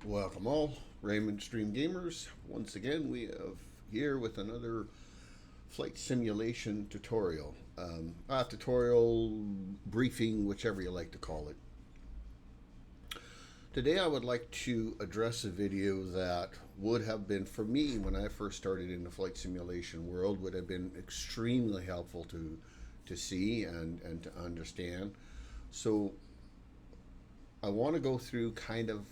Welcome all, Raymond Stream Gamers. Once again, we have here with another flight simulation tutorial. Tutorial, briefing, whichever you like to call it. Today I would like to address a video that would have been, for me, when I first started in the flight simulation world, would have been extremely helpful to see and to understand. So I want to go through kind of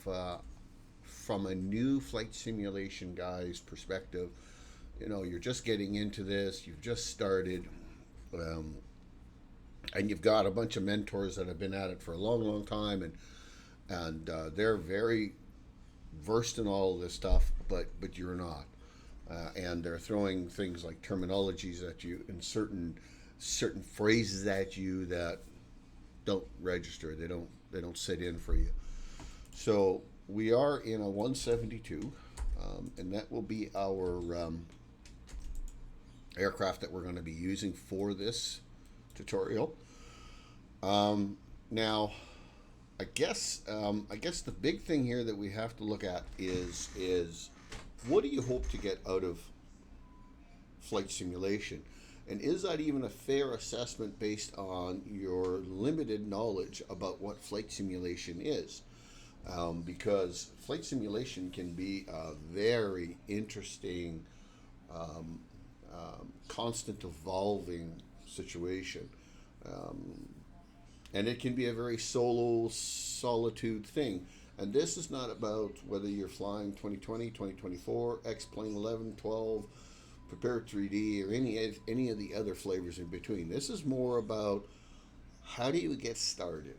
from a new flight simulation guy's perspective. You know, you're just getting into this, you've just started, um, and you've got a bunch of mentors that have been at it for a long, long time, and they're very versed in all of this stuff, but you're not, and they're throwing things like terminologies at you and certain phrases at you that don't register. They don't sit in for you. So we are in a 172, and that will be our aircraft that we're going to be using for this tutorial. Now, I guess the big thing here that we have to look at is what do you hope to get out of flight simulation, and is that even a fair assessment based on your limited knowledge about what flight simulation is? Because flight simulation can be a very interesting, constant evolving situation. Um, and it can be a very solo solitude thing. And this is not about whether you're flying 2020, 2024, X-Plane 11, 12, Prepared 3D, or any of the other flavors in between. This is more about how do you get started.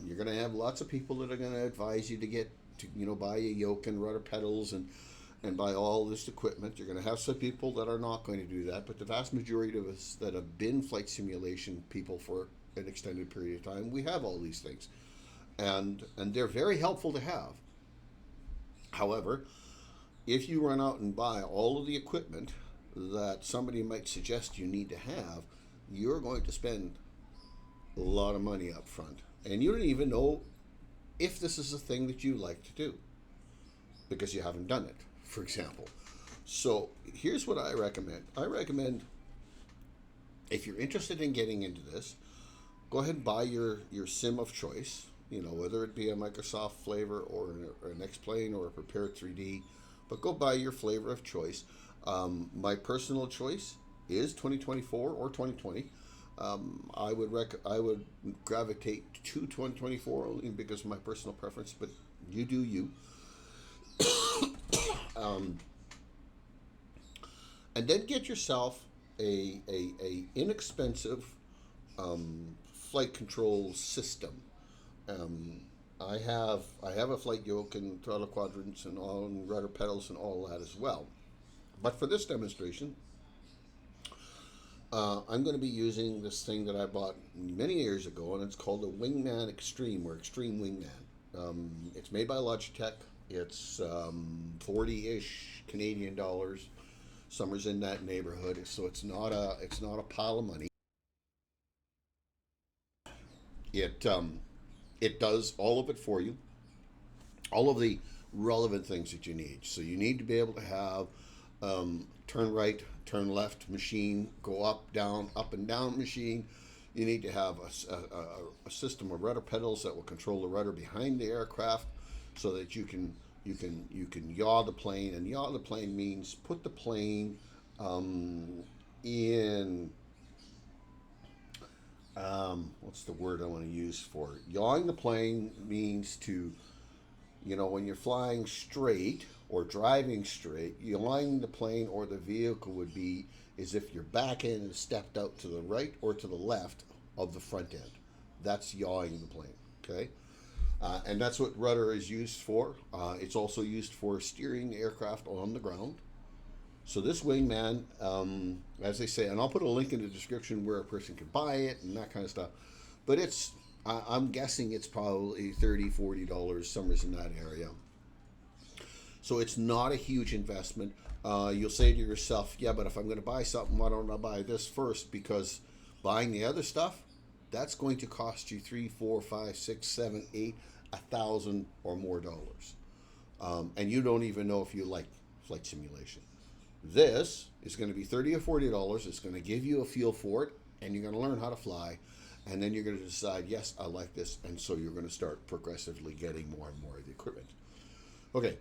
You're going to have lots of people that are going to advise you to get to, buy a yoke and rudder pedals and buy all this equipment. You're going to have some people that are not going to do that, but the vast majority of us that have been flight simulation people for an extended period of time, we have all these things, and they're very helpful to have. However, if you run out and buy all of the equipment that somebody might suggest you need to have, you're going to spend a lot of money up front, and you don't even know if this is a thing that you like to do because you haven't done it, for example. So here's what I recommend. I recommend, if you're interested in getting into this, go ahead and buy your sim of choice, whether it be a Microsoft flavor or an X-Plane or a Prepared 3D, but go buy your flavor of choice. My personal choice is 2024 or 2020. I would gravitate to 2024 only because of my personal preference, but you do you. um, and then get yourself a inexpensive flight control system. Um, I have a flight yoke and throttle quadrants and all and rudder pedals and all that as well. But for this demonstration, I'm going to be using this thing that I bought many years ago, and it's called a Wingman Extreme or Extreme Wingman. It's made by Logitech. It's 40-ish Canadian dollars. Somewhere's in that neighborhood, so it's not a pile of money. It does all of it for you, all of the relevant things that you need. So you need to be able to have turn right, turn left machine, go up and down machine. You need to have a system of rudder pedals that will control the rudder behind the aircraft, so that you can yaw the plane. And yaw the plane means put the plane in what's the word I want to use for it? Yawing the plane means to, when you're flying straight or driving straight, yawing the plane or the vehicle would be as if your back end is stepped out to the right or to the left of the front end. That's yawing the plane, okay? And that's what rudder is used for. It's also used for steering the aircraft on the ground. So this wingman, as they say, and I'll put a link in the description where a person can buy it and that kind of stuff. But I'm guessing it's probably $30, $40, somewhere in that area. So it's not a huge investment. You'll say to yourself, yeah, but if I'm going to buy something, why don't I buy this first? Because buying the other stuff, that's going to cost you 3, 4, 5, 6, 7, 8, $1,000 or more dollars. and you don't even know if you like flight simulation. This is going to be $30 or $40. It's going to give you a feel for it, and you're going to learn how to fly, and then you're going to decide, yes, I like this, and so you're going to start progressively getting more and more of the equipment. Okay,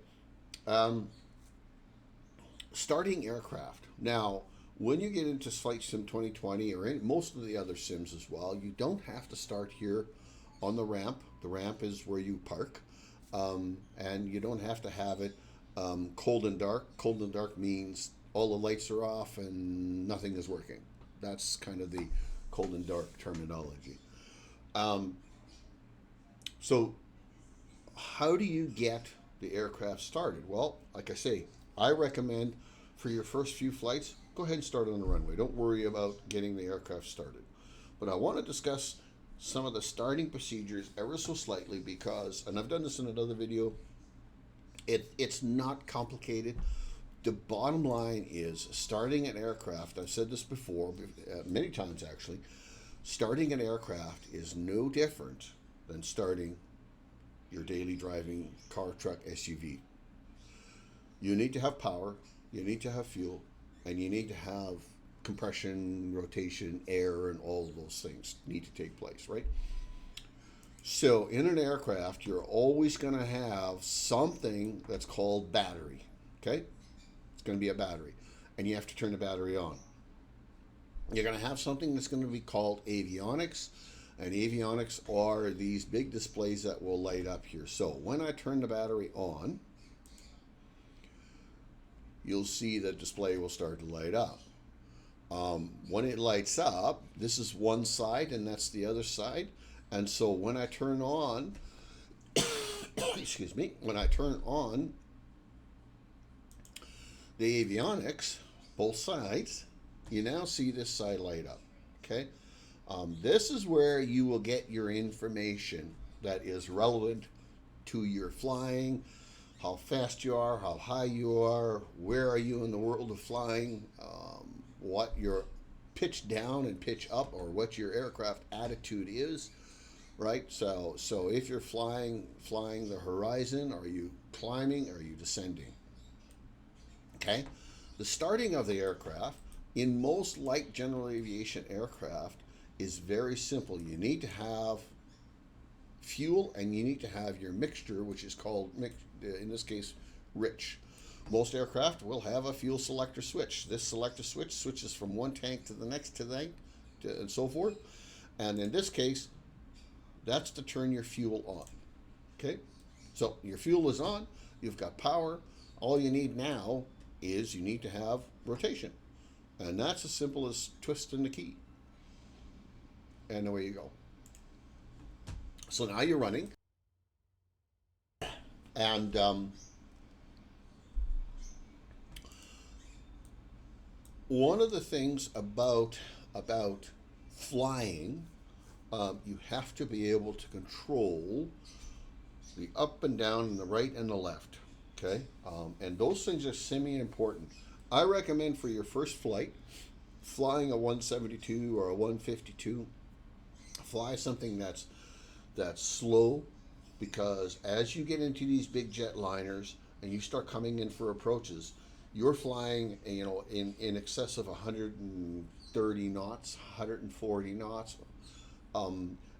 starting aircraft. Now, when you get into FightSim 2020 or in most of the other sims as well, you don't have to start here on the ramp. The ramp is where you park, and you don't have to have it cold and dark. Cold and dark means all the lights are off and nothing is working. That's kind of the cold and dark terminology. So how do you get the aircraft started? Well, like I say, I recommend for your first few flights, go ahead and start on the runway. Don't worry about getting the aircraft started. But I want to discuss some of the starting procedures ever so slightly because, and I've done this in another video, it's not complicated. The bottom line is starting an aircraft, I've said this before, many times actually, starting an aircraft is no different than starting your daily driving car, truck, SUV. You need to have power, you need to have fuel, and you need to have compression, rotation, air, and all of those things need to take place, right? So in an aircraft, you're always going to have something that's called battery, okay? It's going to be a battery, and you have to turn the battery on. You're going to have something that's going to be called avionics, and avionics are these big displays that will light up here. So when I turn the battery on, you'll see the display will start to light up. When it lights up, this is one side and that's the other side. And so when I turn on, excuse me, when I turn on the avionics, both sides, you now see this side light up, okay? This is where you will get your information that is relevant to your flying, how fast you are, how high you are, where are you in the world of flying, what your pitch down and pitch up, or what your aircraft attitude is, right? So if you're flying the horizon, are you climbing, are you descending? Okay, the starting of the aircraft in most light general aviation aircraft is very simple. You need to have fuel and you need to have your mixture, which is called, in this case, rich. Most aircraft will have a fuel selector switch. This selector switch switches from one tank to the next tank, and so forth. And in this case, that's to turn your fuel on. Okay, so your fuel is on. You've got power. All you need now is you need to have rotation, and that's as simple as twisting the key. And away you go. So now you're running, and one of the things about flying, you have to be able to control the up and down and the right and the left, okay? And those things are semi-important. I recommend for your first flight, flying a 172 or a 152, fly something that's slow, because as you get into these big jetliners and you start coming in for approaches, you're flying, you know, in excess of 130 knots, 140 knots.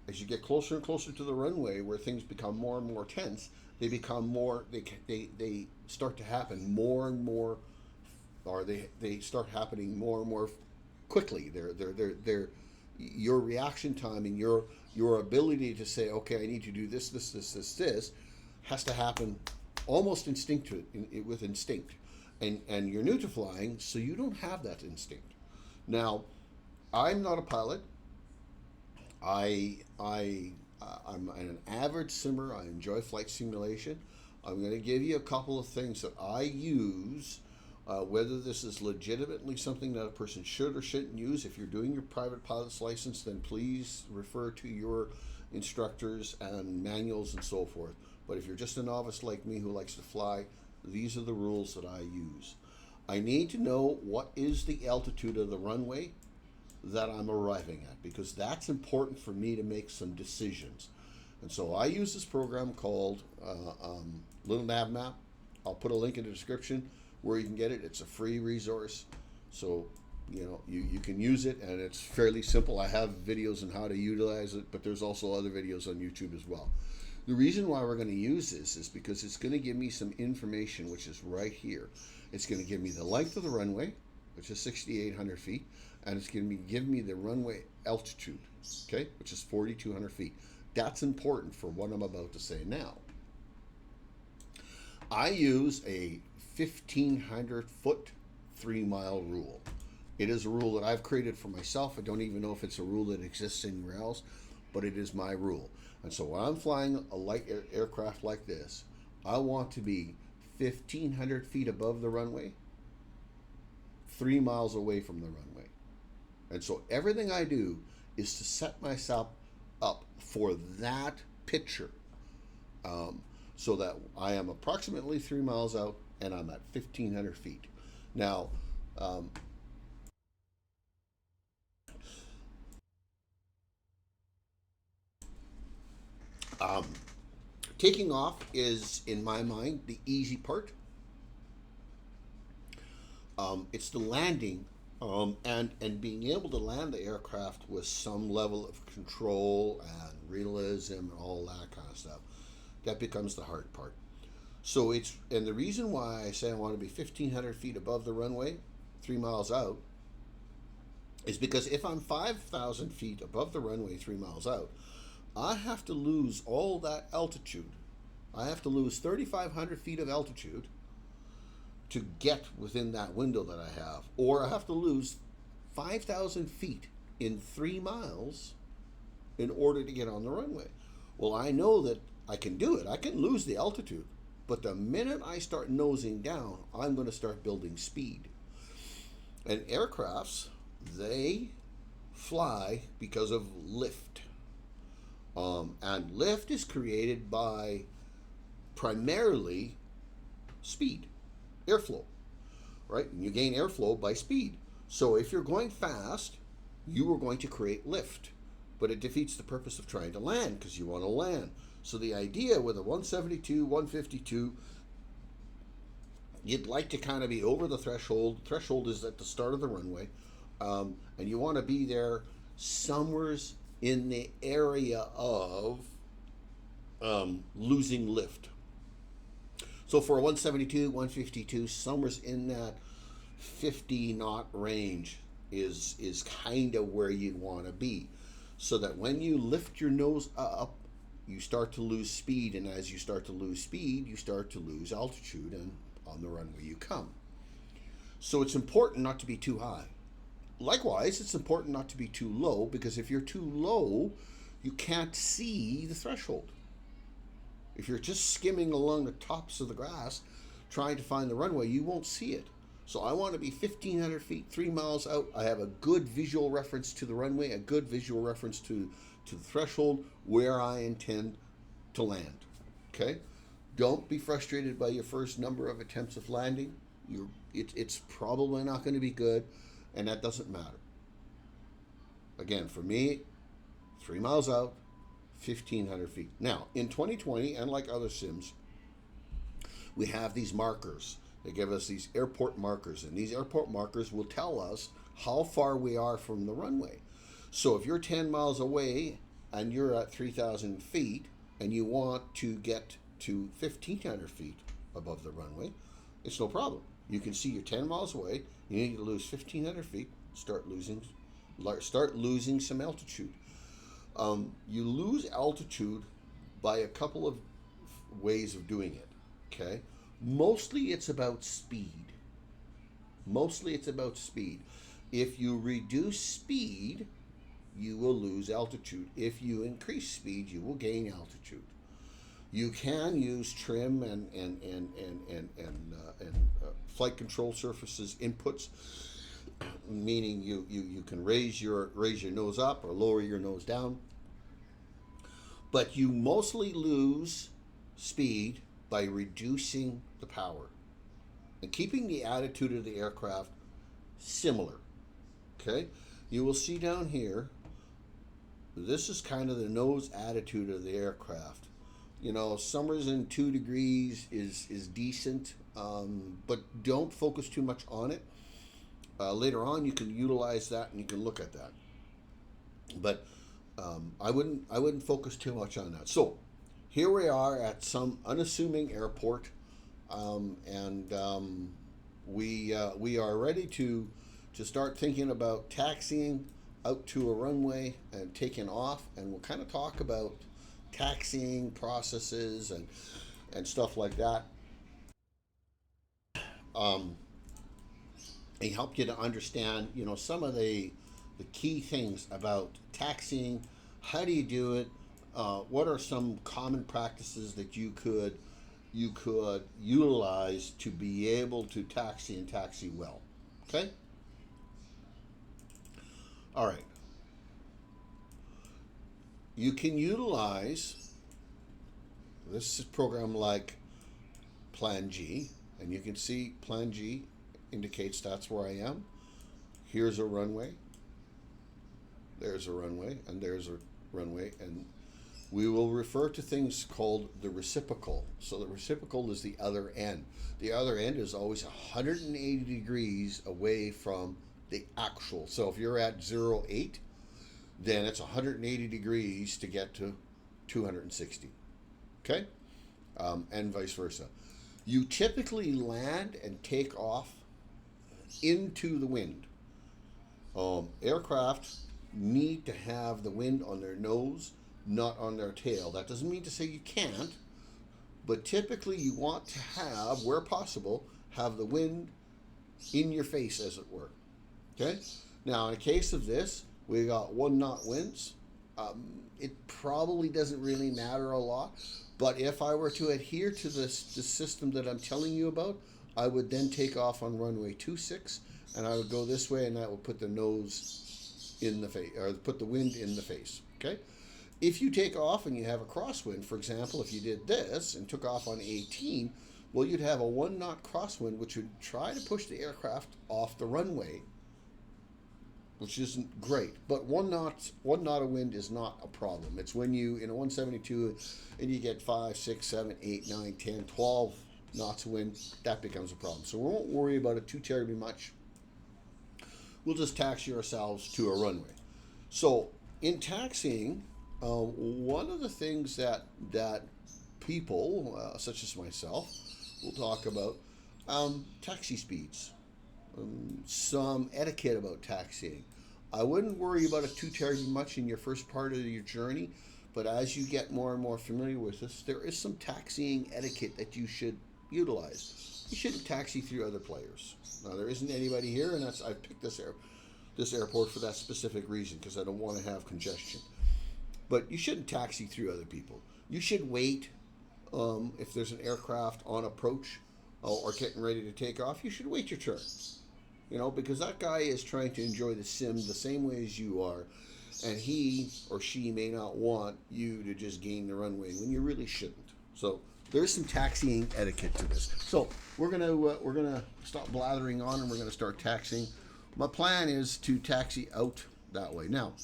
As you get closer and closer to the runway, where things become more and more tense, they become more, they start to happen more and more, or they start happening more and more quickly. They're your reaction time and your ability to say, okay, I need to do this has to happen almost with instinct. And you're new to flying, so you don't have that instinct. Now, I'm not a pilot. I'm an average simmer. I enjoy flight simulation. I'm going to give you a couple of things that I use, whether this is legitimately something that a person should or shouldn't use. If you're doing your private pilot's license, then please refer to your instructors and manuals and so forth. But if you're just a novice like me who likes to fly, these are the rules that I use. I need to know what is the altitude of the runway that I'm arriving at, because that's important for me to make some decisions. And so I use this program called little Nav Map. I'll put a link in the description where you can get it. It's a free resource, so you can use it, and it's fairly simple. I have videos on how to utilize it, but there's also other videos on YouTube as well. The reason why we're going to use this is because it's going to give me some information, which is right here. It's going to give me the length of the runway, which is 6,800 feet, and it's going to give me the runway altitude, okay, which is 4,200 feet. That's important for what I'm about to say now. I use a 1,500 foot 3-mile rule. It is a rule that I've created for myself. I don't even know if it's a rule that exists anywhere else, but it is my rule. And so when I'm flying a light aircraft like this, I want to be 1,500 feet above the runway, 3 miles away from the runway. And so everything I do is to set myself up for that picture, so that I am approximately 3 miles out and I'm at 1,500 feet. Now, taking off is, in my mind, the easy part. It's the landing, and being able to land the aircraft with some level of control and realism and all that kind of stuff. That becomes the hard part. So and the reason why I say I want to be 1,500 feet above the runway, 3 miles out, is because if I'm 5,000 feet above the runway 3 miles out, I have to lose all that altitude. I have to lose 3,500 feet of altitude to get within that window that I have. Or I have to lose 5,000 feet in 3 miles in order to get on the runway. Well, I know that I can do it. I can lose the altitude. But the minute I start nosing down, I'm going to start building speed. And aircrafts, they fly because of lift. And lift is created by primarily speed, airflow, right? And you gain airflow by speed. So if you're going fast, you are going to create lift. But it defeats the purpose of trying to land, because you want to land. So the idea with a 172, 152, you'd like to kind of be over the threshold. The threshold is at the start of the runway. And you want to be there somewhere in the area of losing lift. So for a 172, 152, somewhere in that 50 knot range is kind of where you want to be. So that when you lift your nose up, you start to lose speed, and as you start to lose speed, you start to lose altitude, and on the runway you come. So it's important not to be too high. Likewise, it's important not to be too low, because if you're too low, you can't see the threshold. If you're just skimming along the tops of the grass trying to find the runway, you won't see it. So I want to be 1,500 feet, 3 miles out. I have a good visual reference to the runway, a good visual reference to the threshold where I intend to land. Okay? Don't be frustrated by your first number of attempts of landing. It's probably not going to be good, and that doesn't matter. Again, for me, 3 miles out, 1,500 feet. Now, in 2020, and like other sims, we have these markers. They give us these airport markers, and these airport markers will tell us how far we are from the runway. So if you're 10 miles away and you're at 3,000 feet and you want to get to 1,500 feet above the runway, it's no problem. You can see you're 10 miles away, you need to lose 1,500 feet, start losing some altitude. You lose altitude by a couple of ways of doing it, okay? Mostly it's about speed. If you reduce speed, you will lose altitude. If you increase speed, you will gain altitude. You can use trim and flight control surfaces inputs, meaning you can raise your nose up or lower your nose down. But you mostly lose speed by reducing the power and keeping the attitude of the aircraft similar. Okay? You will see down here, this is kind of the nose attitude of the aircraft. You know, summers in 2 degrees is decent, but don't focus too much on it. Later on, you can utilize that and you can look at that. But I wouldn't focus too much on that. So here we are at some unassuming airport, and we are ready to start thinking about taxiing out to a runway and taking off, and we'll kind of talk about taxiing processes and stuff like that. Um, and help you to understand, you know, some of the key things about taxiing. How do you do it? What are some common practices that you could utilize to be able to taxi and taxi well? Okay. All right. You can utilize this program like Plan G, and you can see Plan G indicates that's where I am. Here's a runway, there's a runway, and there's a runway, and we will refer to things called the reciprocal. So the reciprocal is the other end. The other end is always 180 degrees away from the actual. So if you're at 08, then it's 180 degrees to get to 260. Okay? And vice versa. You typically land and take off into the wind. Aircraft need to have the wind on their nose, not on their tail. That doesn't mean to say you can't, but typically you want to have, where possible, have the wind in your face, as it were. Okay? Now, in a case of this, we got 1 knot winds. It probably doesn't really matter a lot, but if I were to adhere to the system that I'm telling you about, I would then take off on runway 26, and I would go this way, and that would put the nose in the face, or put the wind in the face. Okay? If you take off and you have a crosswind, for example, if you did this and took off on 18, well, you'd have a 1 knot crosswind, which would try to push the aircraft off the runway, which isn't great. But one knot of wind is not a problem. It's when you, in a 172, and you get 5, 6, 7, 8, 9, 10, 12 knots of wind, that becomes a problem. So we won't worry about it too terribly much. We'll just taxi ourselves to a runway. So in taxiing, one of the things that people, such as myself, will talk about, taxi speeds, some etiquette about taxiing. I wouldn't worry about it too terribly much in your first part of your journey, but as you get more and more familiar with this, there is some taxiing etiquette that you should utilize. You shouldn't taxi through other players. Now, there isn't anybody here, and I picked this airport for that specific reason, because I don't want to have congestion. But you shouldn't taxi through other people. You should wait. If there's an aircraft on approach or getting ready to take off, you should wait your turn. You know, because that guy is trying to enjoy the sim the same way as you are, and he or she may not want you to just gain the runway when you really shouldn't. So there's some taxiing etiquette to this. So we're gonna stop blathering on, and we're gonna start taxiing. My plan is to taxi out that way. Now,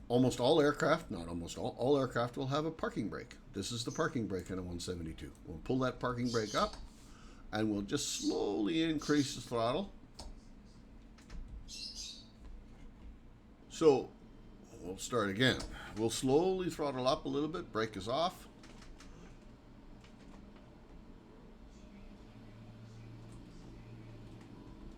almost all aircraft, not almost all aircraft will have a parking brake. This is the parking brake on a 172. We'll pull that parking brake up, and we'll just slowly increase the throttle. So we'll start again. We'll slowly throttle up a little bit. Brake is off.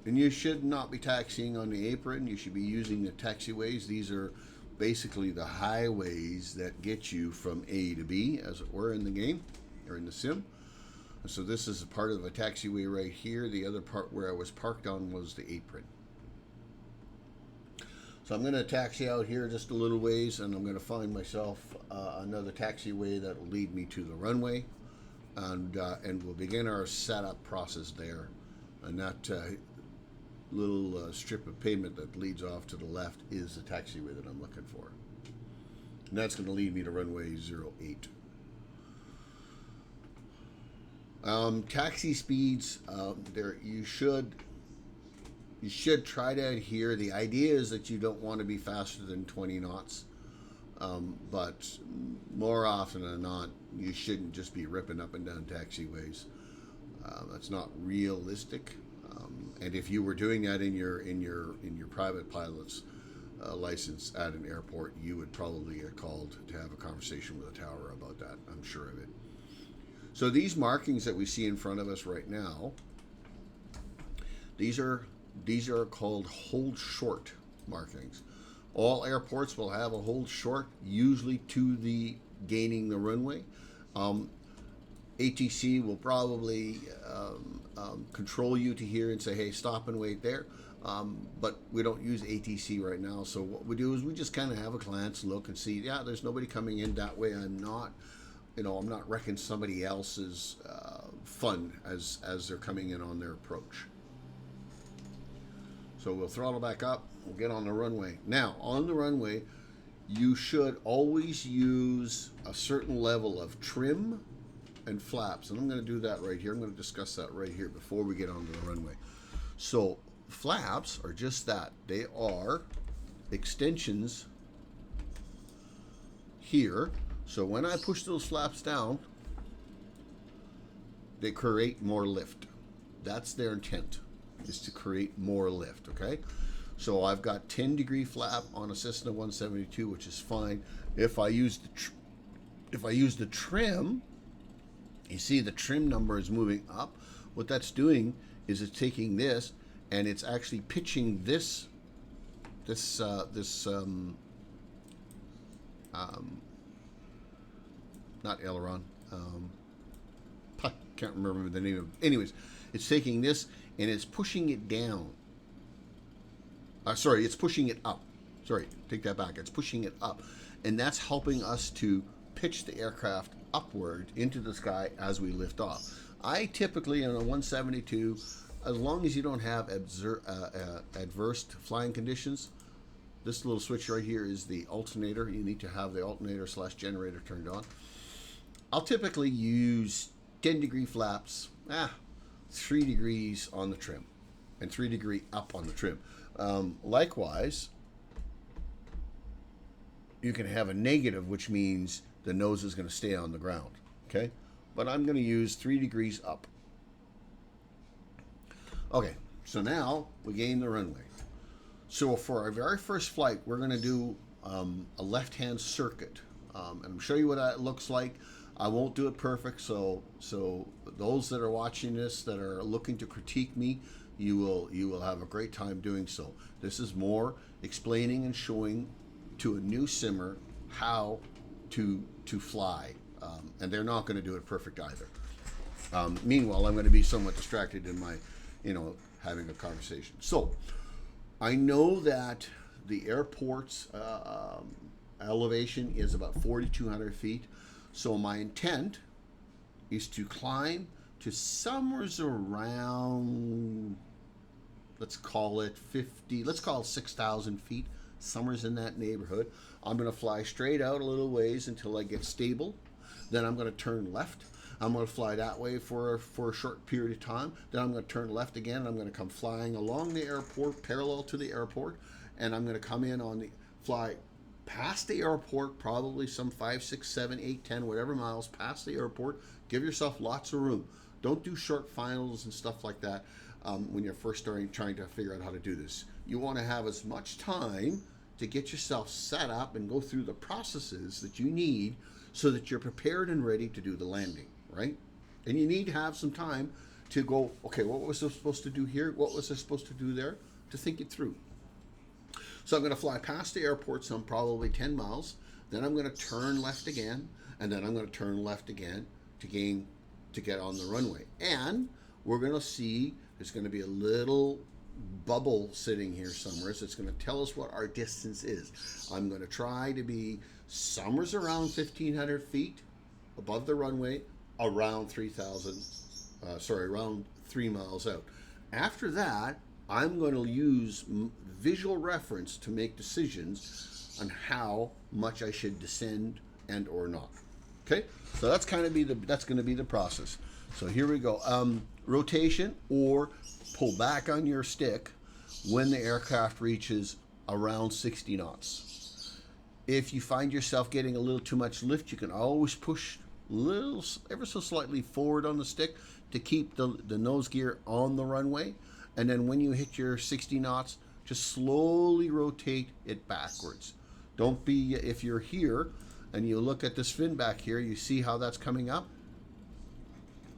And you should not be taxiing on the apron. You should be using the taxiways. These are basically the highways that get you from A to B, as it were, in the game or in the sim. So this is a part of a taxiway right here. The other part where I was parked on was the apron. So I'm going to taxi out here just a little ways, and I'm going to find myself another taxiway that will lead me to the runway, and we'll begin our setup process there. And that little strip of pavement that leads off to the left is the taxiway that I'm looking for. And that's going to lead me to runway 08. Taxi speeds, there you should try to adhere. The idea is that you don't want to be faster than 20 knots. But more often than not, you shouldn't just be ripping up and down taxiways. That's not realistic. And if you were doing that in your private pilot's license at an airport, you would probably get called to have a conversation with a tower about that. I'm sure of it. So these markings that we see in front of us right now, these are called hold short markings. All airports will have a hold short, usually to the gaining the runway. ATC will probably control you to here and say, hey, stop and wait there. But we don't use ATC right now. So what we do is we just kind of have a glance, look and see, yeah, there's nobody coming in that way. I'm not wrecking somebody else's fun as they're coming in on their approach. So we'll throttle back up, we'll get on the runway. Now, on the runway, you should always use a certain level of trim and flaps. And I'm going to do that right here. I'm going to discuss that right here before we get onto the runway. So flaps are just that. They are extensions here. So when I push those flaps down, they create more lift. That's their intent, is to create more lift, okay? So I've got 10-degree flap on a Cessna 172, which is fine. If I use the trim, you see the trim number is moving up. What that's doing is it's taking this and it's actually pitching this not aileron. Can't remember the name of it. Anyways, it's taking this and it's pushing it down. It's pushing it up. Sorry, take that back. It's pushing it up. And that's helping us to pitch the aircraft upward into the sky as we lift off. I typically, on a 172, as long as you don't have adverse flying conditions, this little switch right here is the alternator. You need to have the alternator / generator turned on. I'll typically use 10-degree flaps, 3 degrees on the trim, and 3 degree up on the trim. Likewise, you can have a negative, which means the nose is going to stay on the ground, okay? But I'm going to use 3 degrees up. Okay, so now we gain the runway. So for our very first flight, we're going to do a left-hand circuit. And I'm show you what that looks like. I won't do it perfect, so those that are watching this that are looking to critique me, you will have a great time doing so. This is more explaining and showing to a new simmer how to fly, and they're not going to do it perfect either. Meanwhile, I'm going to be somewhat distracted in my, having a conversation. So I know that the airport's elevation is about 4,200 feet. So my intent is to climb to somewhere around, let's call it 6,000 feet, somewhere in that neighborhood. I'm going to fly straight out a little ways until I get stable. Then I'm going to turn left. I'm going to fly that way for a short period of time. Then I'm going to turn left again. And I'm going to come flying along the airport, parallel to the airport. And I'm going to come in fly past the airport, probably some 5, 6, 7, 8, 10, whatever miles past the airport. Give yourself lots of room. Don't do short finals and stuff like that when you're first trying to figure out how to do this. You want to have as much time to get yourself set up and go through the processes that you need so that you're prepared and ready to do the landing, right? And you need to have some time to go, okay, what was I supposed to do here? What was I supposed to do there? To think it through. So I'm going to fly past the airport some probably 10 miles. Then I'm going to turn left again, and then I'm going to turn left again to get on the runway. And we're going to see there's going to be a little bubble sitting here somewhere, so it's going to tell us what our distance is. I'm going to try to be somewhere around 1,500 feet above the runway, around 3 miles out. After that, I'm going to use visual reference to make decisions on how much I should descend and or not. Okay, so that's going to be the process. So here we go. Rotation or pull back on your stick when the aircraft reaches around 60 knots. If you find yourself getting a little too much lift, you can always push little, ever so slightly forward on the stick to keep the nose gear on the runway. And then when you hit your 60 knots, just slowly rotate it backwards. Don't be, if you're here and you look at this fin back here, you see how that's coming up?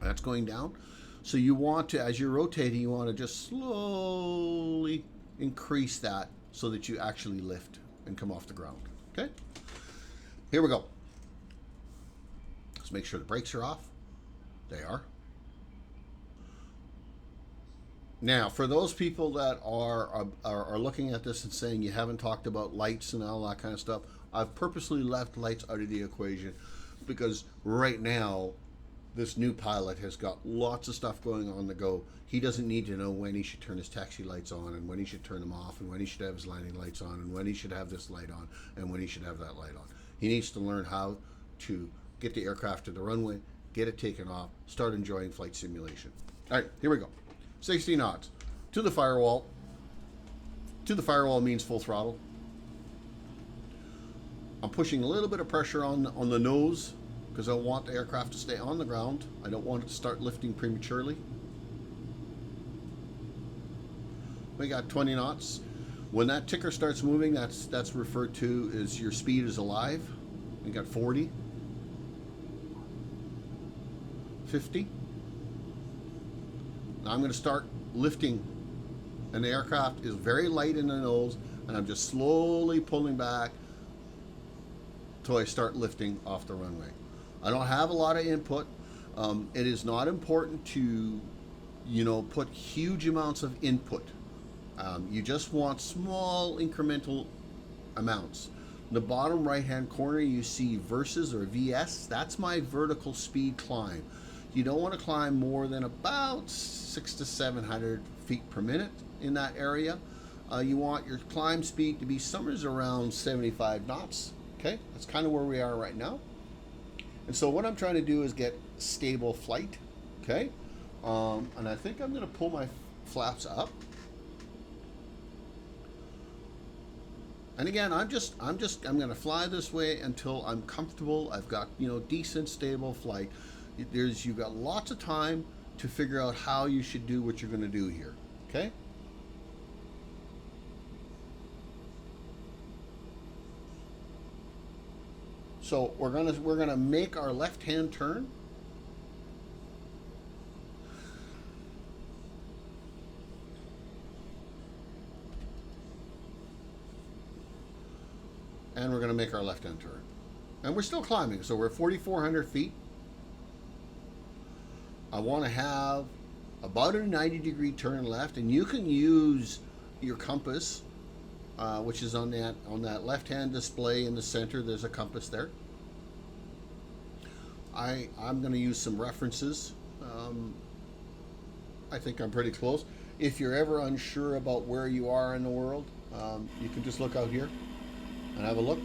That's going down. So you want to, as you're rotating, you want to just slowly increase that so that you actually lift and come off the ground. Okay? Here we go. Let's make sure the brakes are off. They are. Now, for those people that are looking at this and saying you haven't talked about lights and all that kind of stuff, I've purposely left lights out of the equation because right now, this new pilot has got lots of stuff going on the go. He doesn't need to know when he should turn his taxi lights on and when he should turn them off and when he should have his landing lights on and when he should have this light on and when he should have that light on. He needs to learn how to get the aircraft to the runway, get it taken off, start enjoying flight simulation. All right, here we go. 60 knots. To the firewall. To the firewall means full throttle. I'm pushing a little bit of pressure on the nose because I want the aircraft to stay on the ground. I don't want it to start lifting prematurely. We got 20 knots. When that ticker starts moving, that's referred to as your speed is alive. We got 40. 50. Now I'm going to start lifting, and the aircraft is very light in the nose, and I'm just slowly pulling back till I start lifting off the runway. I don't have a lot of input. It is not important to, put huge amounts of input. You just want small incremental amounts. In the bottom right-hand corner, you see versus or VS. That's my vertical speed climb. You don't want to climb more than about 600 to 700 feet per minute in that area. You want your climb speed to be somewhere around 75 knots. Okay, that's kind of where we are right now. And so what I'm trying to do is get stable flight. Okay, and I think I'm going to pull my flaps up. And again, I'm going to fly this way until I'm comfortable. I've got decent stable flight. You've got lots of time to figure out how you should do what you're going to do here. Okay. So we're gonna make our left-hand turn. And we're gonna make our left-hand turn. And we're still climbing, so we're 4,400 feet. I want to have about a 90-degree turn left, and you can use your compass, which is on that left-hand display in the center. There's a compass there. I'm going to use some references. I think I'm pretty close. If you're ever unsure about where you are in the world, you can just look out here and have a look.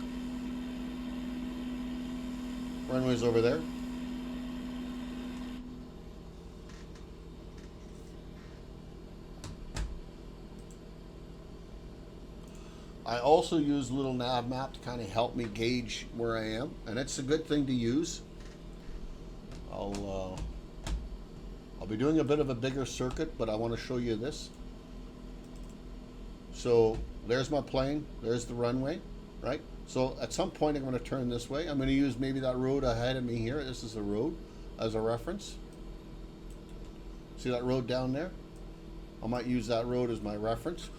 Runway's over there. I also use a little Nav Map to kind of help me gauge where I am, and it's a good thing to use. I'll be doing a bit of a bigger circuit, but I want to show you this. So there's my plane, there's the runway, right? So at some point I'm going to turn this way. I'm going to use maybe that road ahead of me here. This is the road as a reference. See that road down there? I might use that road as my reference.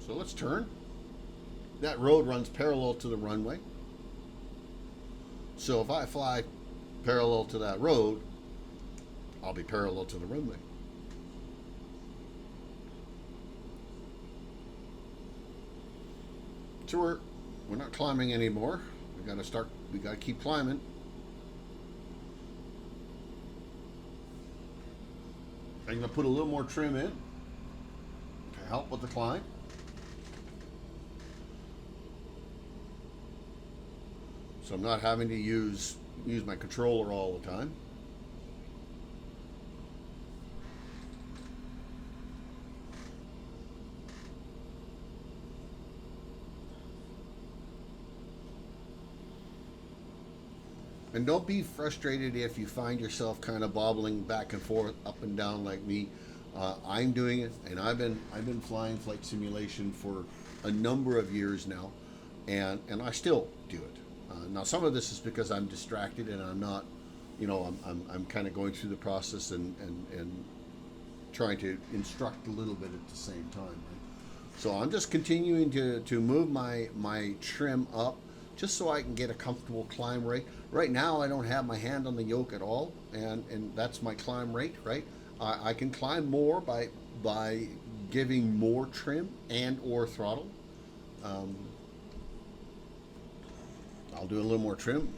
So let's turn. That road runs parallel to the runway. So if I fly parallel to that road, I'll be parallel to the runway. So we're not climbing anymore. We gotta keep climbing. I'm gonna put a little more trim in to help with the climb. So I'm not having to use my controller all the time. And don't be frustrated if you find yourself kind of bobbling back and forth, up and down like me. I'm doing it, and I've been flying flight simulation for a number of years now, and I still do it. Now some of this is because I'm distracted and I'm not, I'm kind of going through the process and trying to instruct a little bit at the same time. Right? So I'm just continuing to move my trim up just so I can get a comfortable climb rate. Right now I don't have my hand on the yoke at all, and that's my climb rate, right? I can climb more by giving more trim and or throttle. I'll do a little more trim.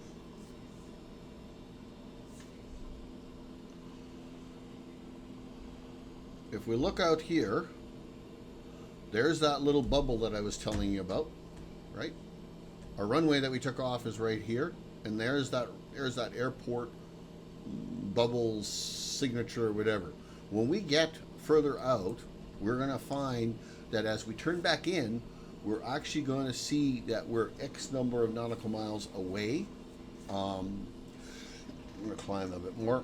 If we look out here, there's that little bubble that I was telling you about, right? Our runway that we took off is right here, and there's that airport bubble signature or whatever. When we get further out, we're going to find that as we turn back in, we're actually going to see that we're X number of nautical miles away. I'm going to climb a bit more.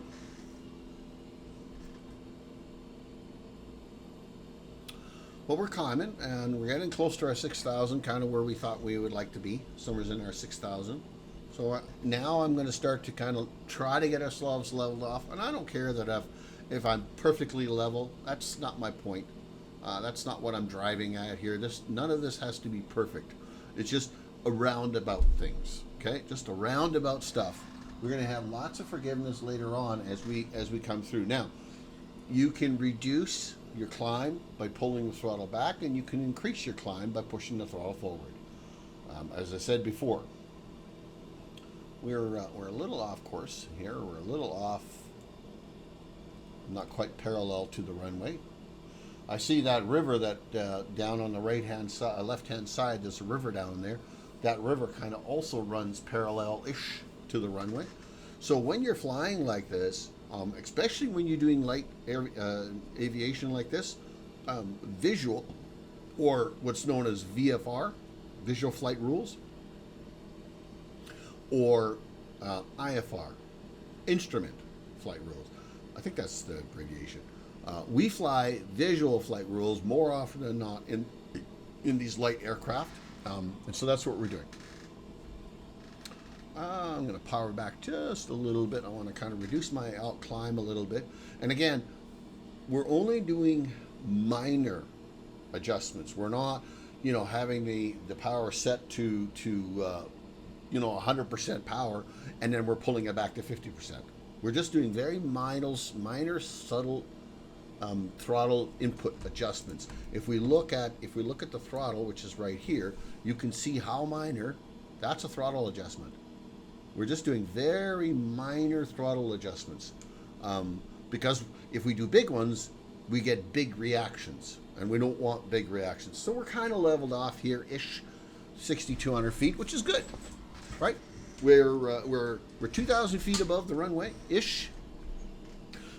But we're climbing, and we're getting close to our 6,000, kind of where we thought we would like to be, somewhere in our 6,000. So now I'm going to start to kind of try to get ourselves leveled off, and I don't care that if I'm perfectly level. That's not my point. That's not what I'm driving at here. None of this has to be perfect. It's just a roundabout things, okay? Just a roundabout stuff. We're going to have lots of forgiveness later on as we come through. Now, you can reduce your climb by pulling the throttle back, and you can increase your climb by pushing the throttle forward. As I said before, we're a little off course here. We're a little off, not quite parallel to the runway. I see that river that down on the right-hand side, left-hand side. There's a river down there. That river kind of also runs parallel-ish to the runway. So when you're flying like this, especially when you're doing light aviation like this, visual, or what's known as VFR, visual flight rules, or IFR, instrument flight rules. I think that's the abbreviation. We fly visual flight rules more often than not in these light aircraft, and so that's what we're doing. I'm going to power back just a little bit. I want to kind of reduce my out climb a little bit. And again, we're only doing minor adjustments. We're not, having the power set to 100% power, and then we're pulling it back to 50%. We're just doing very minor subtle throttle input adjustments. If we look at the throttle, which is right here, you can see how minor. That's a throttle adjustment. We're just doing very minor throttle adjustments, because if we do big ones, we get big reactions, and we don't want big reactions. So we're kind of leveled off here-ish, 6,200 feet, which is good, right? We're 2,000 feet above the runway-ish.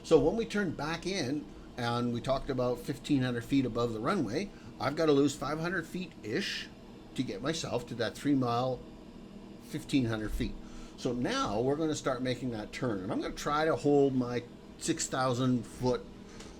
So when we turn back in, and we talked about 1,500 feet above the runway, I've got to lose 500 feet-ish to get myself to that 3-mile, 1,500 feet. So now we're going to start making that turn. And I'm going to try to hold my 6,000 foot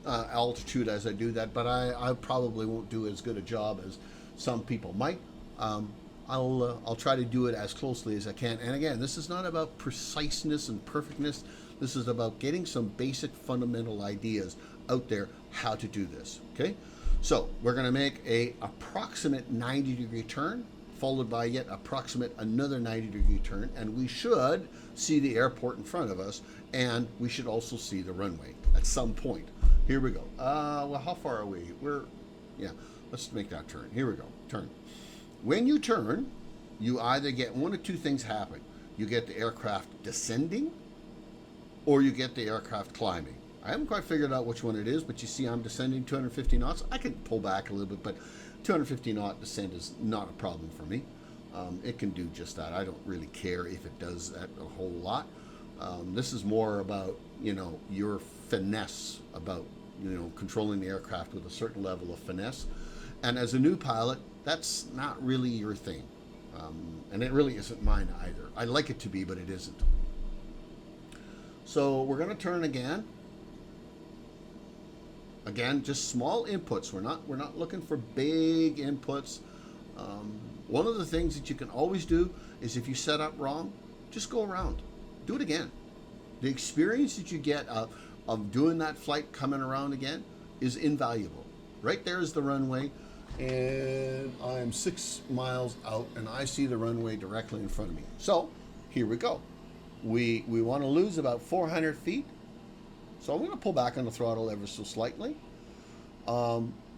altitude as I do that, but I probably won't do as good a job as some people might. I'll try to do it as closely as I can. And again, this is not about preciseness and perfectness. This is about getting some basic fundamental ideas out there how to do this, okay? So we're going to make a approximate 90-degree turn, followed by yet approximate another 90-degree turn, and we should see the airport in front of us, and we should also see the runway at some point. Here we go. Well, how far are we? Let's make that turn. Here we go. Turn. When you turn, you either get one of two things happen. You get the aircraft descending, or you get the aircraft climbing. I haven't quite figured out which one it is, but you see I'm descending 250 knots. I can pull back a little bit, but 250 knot descent is not a problem for me. It can do just that. I don't really care if it does that a whole lot. This is more about, your finesse, about, controlling the aircraft with a certain level of finesse. And as a new pilot, that's not really your thing. And it really isn't mine either. I like it to be, but it isn't. So we're going to turn again. Again, just small inputs. We're not looking for big inputs. One of the things that you can always do is if you set up wrong, just go around. Do it again. The experience that you get of doing that flight coming around again is invaluable. Right there is the runway, and I'm 6 miles out, and I see the runway directly in front of me. So here we go. We want to lose about 400 feet. So I'm going to pull back on the throttle ever so slightly.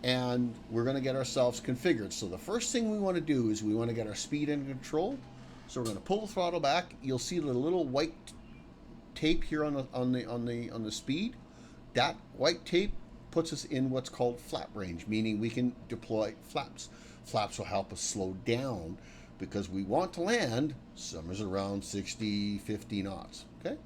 And we're going to get ourselves configured. So the first thing we want to do is we want to get our speed under control. So we're going to pull the throttle back. You'll see the little white tape here on the speed. That white tape puts us in what's called flap range, meaning we can deploy flaps. Flaps will help us slow down because we want to land somewhere around 60, 50 knots. Okay.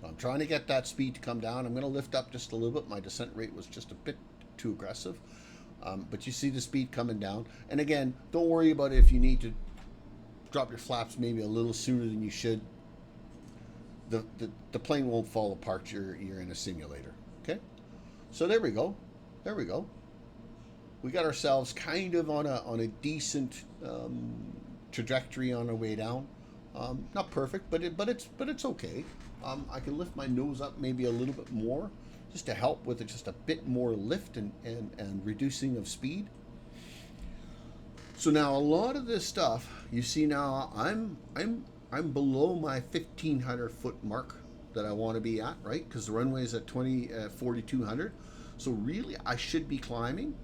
I'm trying to get that speed to come down. I'm going to lift up just a little bit. My descent rate was just a bit too aggressive. But you see the speed coming down. And again, don't worry about it if you need to drop your flaps maybe a little sooner than you should. The plane won't fall apart. You're in a simulator. Okay? So there we go. There we go. We got ourselves kind of on a decent trajectory on our way down. Not perfect, but it's okay. I can lift my nose up maybe a little bit more just to help with just a bit more lift and reducing of speed. So now a lot of this stuff, you see now I'm below my 1,500 foot mark that I want to be at, right? Because the runway is at 4,200. So really I should be climbing.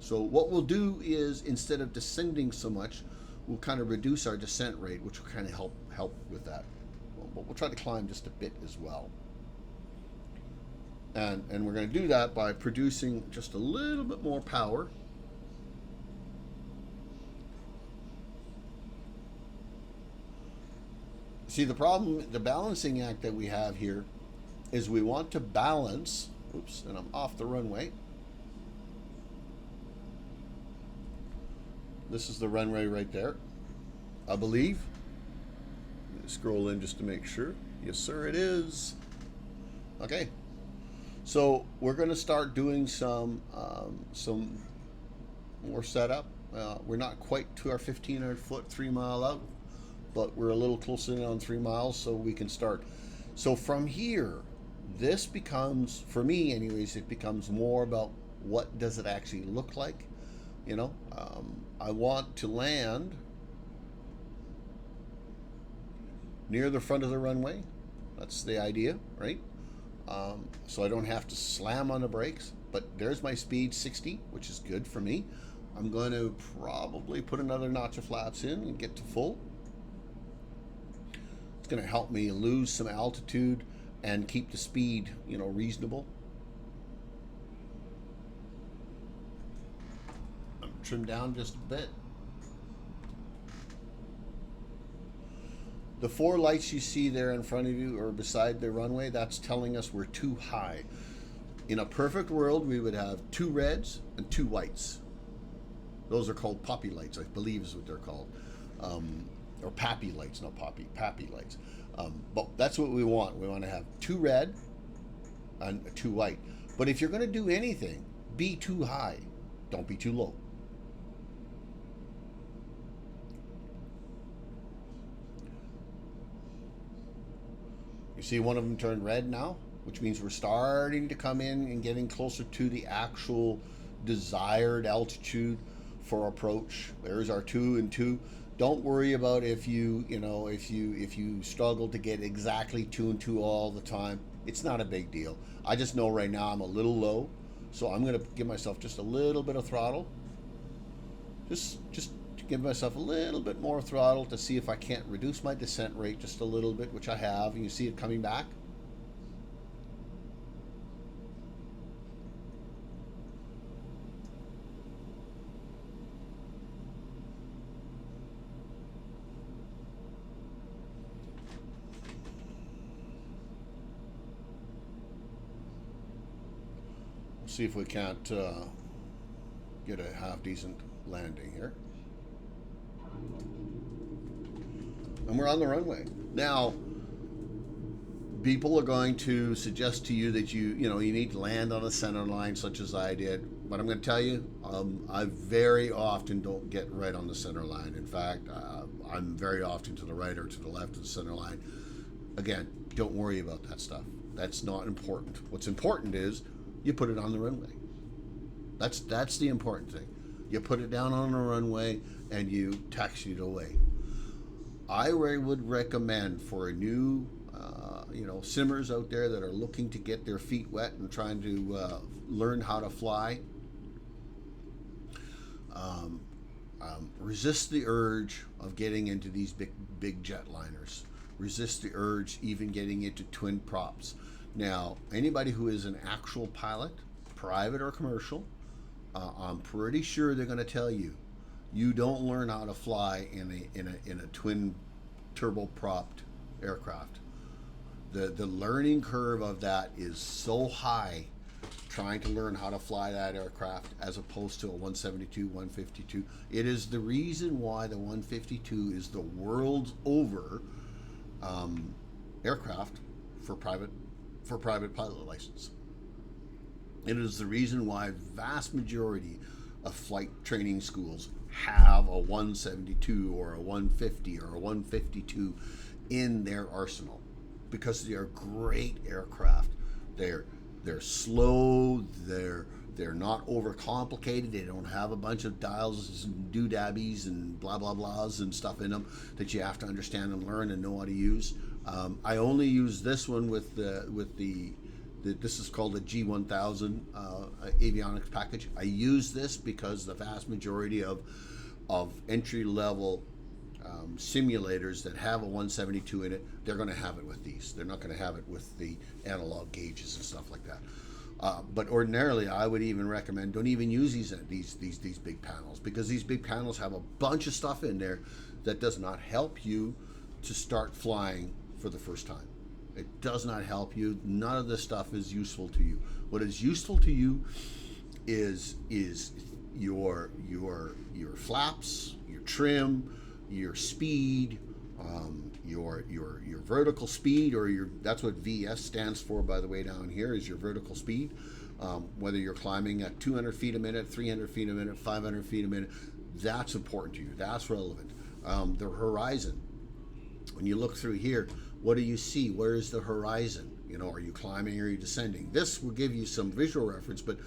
So what we'll do is instead of descending so much, we'll kind of reduce our descent rate, which will kind of help with that. But we'll try to climb just a bit as well. And we're going to do that by producing just a little bit more power. See, the problem, the balancing act that we have here is we want to balance, oops, and I'm off the runway. This is the runway right there, I believe. Scroll in just to make sure. Yes, sir, it is. Okay. So we're going to start doing some more setup. We're not quite to our 1,500 foot, 3 mile out, but we're a little closer than on 3 miles, so we can start. So from here, this becomes, for me anyways, it becomes more about what does it actually look like. You know, I want to land near the front of the runway. That's the idea, right? So I don't have to slam on the brakes, but there's my speed, 60, which is good for me. I'm going to probably put another notch of flaps in and get to full. It's going to help me lose some altitude and keep the speed, you know, reasonable. I'm trimmed down just a bit. The 4 lights you see there in front of you or beside the runway, that's telling us we're too high. In a perfect world, we would have 2 reds and 2 whites. Those are called poppy lights, I believe is what they're called. Or pappy lights, not poppy, pappy lights. But that's what we want. We want to have 2 red and 2 white. But if you're going to do anything, be too high. Don't be too low. You see one of them turned red now, which means we're starting to come in and getting closer to the actual desired altitude for approach. There's our 2 and 2. Don't worry about if you struggle to get exactly 2 and 2 all the time. It's not a big deal. I just know right now I'm a little low, so I'm going to give myself just a little bit of throttle. Just to give myself a little bit more throttle to see if I can't reduce my descent rate just a little bit, which I have, and you see it coming back. See if we can't get a half decent landing here. and we're on the runway. Now, people are going to suggest to you that you need to land on a center line, such as I did. But I'm going to tell you, I very often don't get right on the center line. In fact, I'm very often to the right or to the left of the center line. Again, don't worry about that stuff. That's not important. What's important is you put it on the runway. That's the important thing. You put it down on the runway and you taxi it away. I would recommend for a new simmers out there that are looking to get their feet wet and trying to learn how to fly, resist the urge of getting into these big jetliners. Resist the urge even getting into twin props. Now, anybody who is an actual pilot, private or commercial, I'm pretty sure they're going to tell you, you don't learn how to fly in a twin turbopropped aircraft. The learning curve of that is so high, trying to learn how to fly that aircraft as opposed to a 172, 152. It is the reason why the 152 is the world's over aircraft for private pilot license. It is the reason why vast majority of flight training schools have a 172 or a 150 or a 152 in their arsenal, because they are great aircraft. They're slow. They're not overcomplicated. They don't have a bunch of dials and doodabbies and blah blah blahs and stuff in them that you have to understand and learn and know how to use. I only use this one with the this is called a G1000 avionics package. I use this because the vast majority of entry level simulators that have a 172 in it, they're going to have it with these. They're not going to have it with the analog gauges and stuff like that. But ordinarily, I would even recommend don't even use these big panels, because these big panels have a bunch of stuff in there that does not help you to start flying for the first time. It does not help you. None of this stuff is useful to you. What is useful to you is your flaps, your trim, your speed, your vertical speed, or that's what VS stands for, by the way, down here is your vertical speed. Whether you're climbing at 200 feet a minute, 300 feet a minute, 500 feet a minute, that's important to you. That's relevant. The horizon. When you look through here, what do you see? Where is the horizon? Are you climbing or are you descending? This will give you some visual reference, but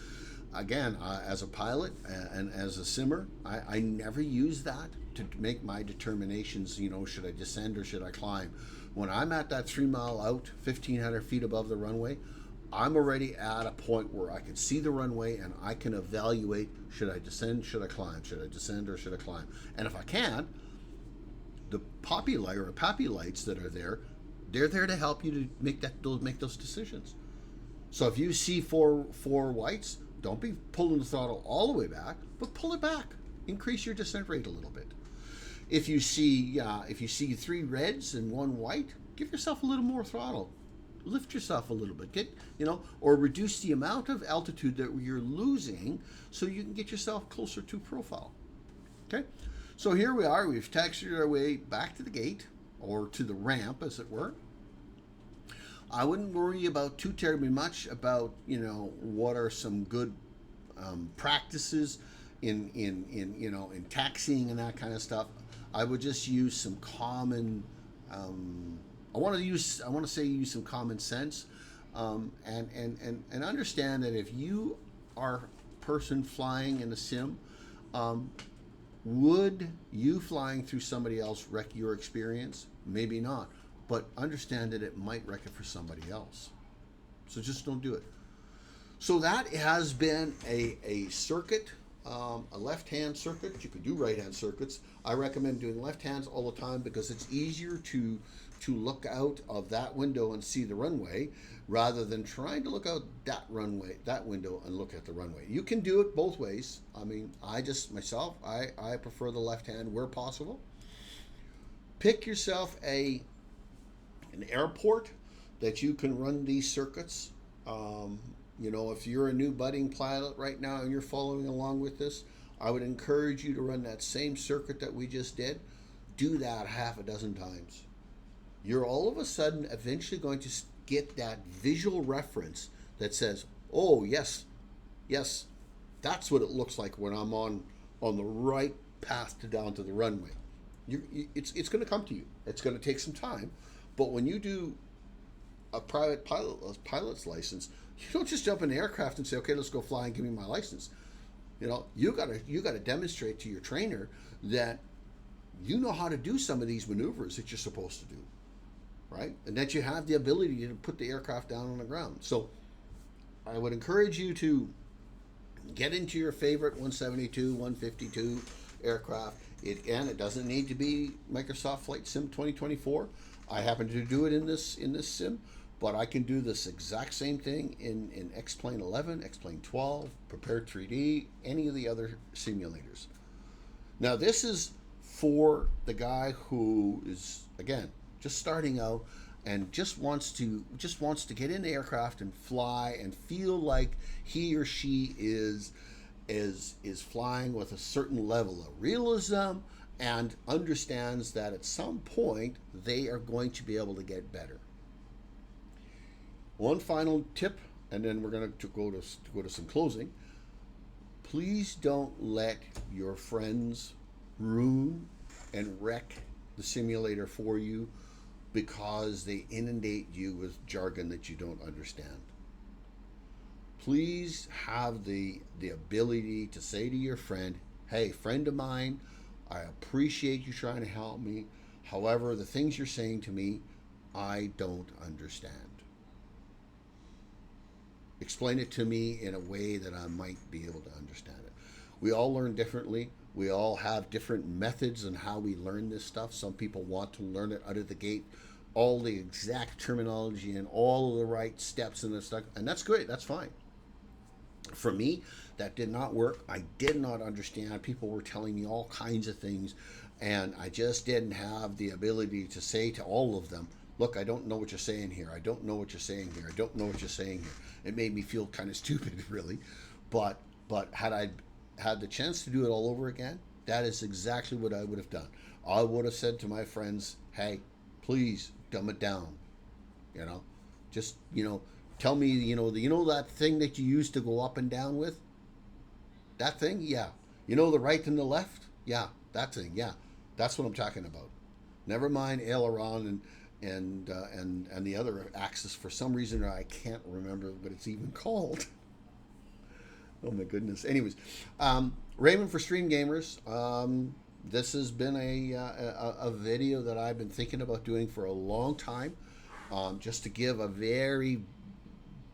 again, as a pilot and as a simmer, I never use that to make my determinations, should I descend or should I climb? When I'm at that 3 mile out, 1,500 feet above the runway, I'm already at a point where I can see the runway and I can evaluate, should I descend, should I climb? Should I descend or should I climb? And if I can't, the poppy light or pappy lights that are there, they're there to help you to make those decisions. So if you see four whites, don't be pulling the throttle all the way back, but pull it back. Increase your descent rate a little bit. If you see 3 reds and 1 white, give yourself a little more throttle. Lift yourself a little bit. Or reduce the amount of altitude that you're losing so you can get yourself closer to profile. Okay? So here we are. We've taxied our way back to the gate, or to the ramp, as it were. I wouldn't worry about too terribly much about what are some good practices in taxiing and that kind of stuff. I would just use some common. I want to use some common sense, and understand that if you are a person flying in a sim, would you flying through somebody else wreck your experience? Maybe not, but understand that it might wreck it for somebody else. So just don't do it. So that has been a circuit, a left-hand circuit. You could do right-hand circuits. I recommend doing left hands all the time because it's easier to look out of that window and see the runway rather than trying to look out that window and look at the runway. You can do it both ways. I mean, I prefer the left hand where possible. Pick yourself an airport that you can run these circuits. If you're a new budding pilot right now and you're following along with this, I would encourage you to run that same circuit that we just did. do that half a dozen times, you're all of a sudden eventually going to get that visual reference that says, oh, yes, yes, that's what it looks like when I'm on the right path to down to the runway. It's going to come to you. It's going to take some time. But when you do a pilot's license, you don't just jump in the aircraft and say, okay, let's go fly and give me my license. You know, you gotta demonstrate to your trainer that you know how to do some of these maneuvers that you're supposed to do, right? And that you have the ability to put the aircraft down on the ground. So I would encourage you to get into your favorite 172, 152 aircraft. It doesn't need to be Microsoft Flight Sim 2024. I happen to do it in this sim, but I can do this exact same thing in X-Plane 11, X-Plane 12, Prepared 3D, any of the other simulators. Now this is for the guy who is, again, just starting out and just wants to get in the aircraft and fly and feel like he or she is flying with a certain level of realism and understands that at some point they are going to be able to get better. One final tip, and then we're going to go to some closing. Please don't let your friends ruin and wreck the simulator for you because they inundate you with jargon that you don't understand. Please have the ability to say to your friend, hey, friend of mine, I appreciate you trying to help me. However, the things you're saying to me, I don't understand. Explain it to me in a way that I might be able to understand it. We all learn differently. We all have different methods on how we learn this stuff. Some people want to learn it out of the gate, all the exact terminology and all of the right steps and stuff, and that's great. That's fine. For me, that did not work. I did not understand. People were telling me all kinds of things, and I just didn't have the ability to say to all of them, look, I don't know what you're saying here. I don't know what you're saying here. I don't know what you're saying here. It made me feel kind of stupid, really. But had I had the chance to do it all over again, that is exactly what I would have done. I would have said to my friends, hey, please dumb it down. You know, just, tell me, that thing that you used to go up and down with? That thing? Yeah. The right and the left? Yeah, that thing. Yeah, that's what I'm talking about. Never mind aileron and the other axis. For some reason, I can't remember what it's even called. Oh my goodness. Anyways, Raymond for Stream Gamers. This has been a video that I've been thinking about doing for a long time, just to give a very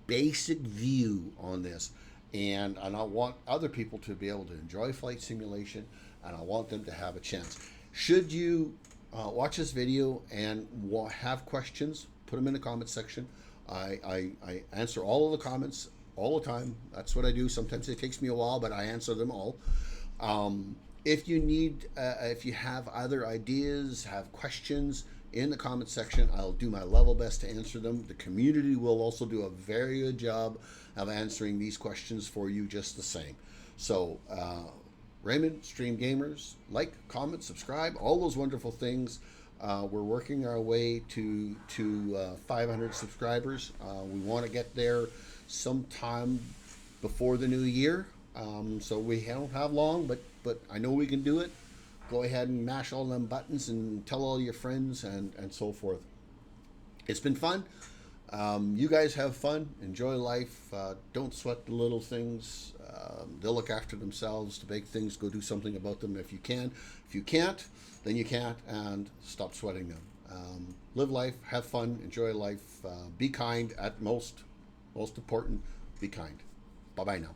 basic view on this. And I want other people to be able to enjoy flight simulation, and I want them to have a chance. Should you watch this video and have questions, put them in the comment section. I answer all of the comments all the time. That's what I do. Sometimes it takes me a while, but I answer them all. If you have other ideas, have questions in the comment section, I'll do my level best to answer them. The community will also do a very good job of answering these questions for you just the same. So, Raymond, Stream Gamers, like, comment, subscribe, all those wonderful things. We're working our way to 500 subscribers. We want to get there sometime before the new year. So we don't have long, but I know we can do it. Go ahead and mash all them buttons and tell all your friends and so forth. It's been fun. You guys have fun. Enjoy life. Don't sweat the little things. They'll look after themselves. The big things, go do something about them if you can. If you can't, then you can't, and stop sweating them. Live life. Have fun. Enjoy life. Be kind at most. Most important, be kind. Bye-bye now.